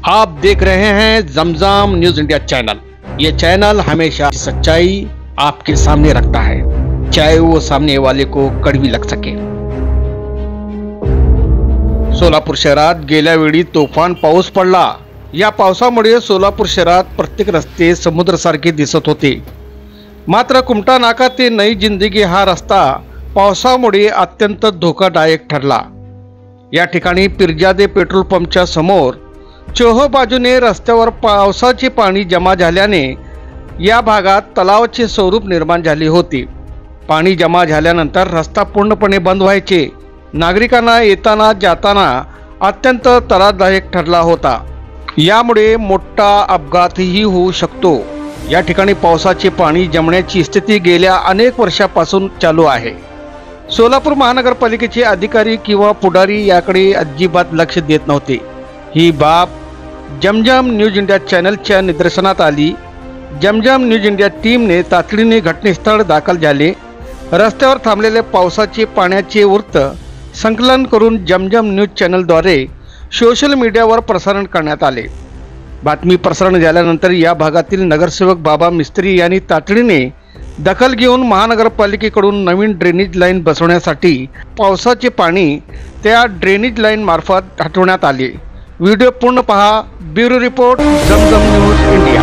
आप देख रहे हैं जमजम न्यूज इंडिया चैनल। ये चैनल हमेशा सच्चाई आपके सामने रखता है, चाहे वो सामने वाले को कड़वी लग सके। सोलापूर शहरात गेल्या वेळी तोफान पाऊस पडला। या पावसामुळे सोलापूर शहरात प्रत्येक रस्ते समुद्रासारखे दिसत होते। मात्र कुमटा नाका ते नई जिंदगी हा रस्ता पावसामुळे अत्यंत धोकादायक ठरला। या ठिकाणी पिरजादे पेट्रोल पंपच्या समोर चोहो बाजूने रस्त्यावर पावसाचे पाणी जमा झाल्याने या भागात तलावाचे स्वरूप निर्माण झाले होते। पाणी जमा झाल्यानंतर रस्ता पूर्णपणे बंद व्हायचे। नागरिकांना येताना जाताना अत्यंत त्रासदायक ठरला होता। यामुळे मोठा अपघातही होऊ शकतो। या ठिकाणी पावसाचे पाणी जमण्याची स्थिती गेल्या अनेक वर्षापासून चालू आहे। सोलापूर महानगरपालिकेचे अधिकारी किंवा पुढारी याकडे अजिबात लक्ष देत नव्हते। ही बाब जमजम न्यूज इंडिया चॅनलच्या निदर्शनात आली। जमजम न्यूज इंडिया टीमने तातडीने घटनास्थळ दाखल झाले। रस्त्यावर थांबलेले पावसाचे पाण्याचे वृत्त संकलन करून जमजम न्यूज चॅनलद्वारे सोशल मीडियावर प्रसारण करण्यात आले। बातमी प्रसारण झाल्यानंतर या भागातील नगरसेवक बाबा मिस्त्री यांनी तातडीने दखल घेऊन महानगरपालिकेकडून नवीन ड्रेनेज लाईन बसवण्यासाठी पावसाचे पाणी त्या ड्रेनेज लाईन मार्फत हटवण्यात आले। व्हिडिओ पूर्ण पहा। ब्युरो रिपोर्ट जमजम न्यूज इंडिया।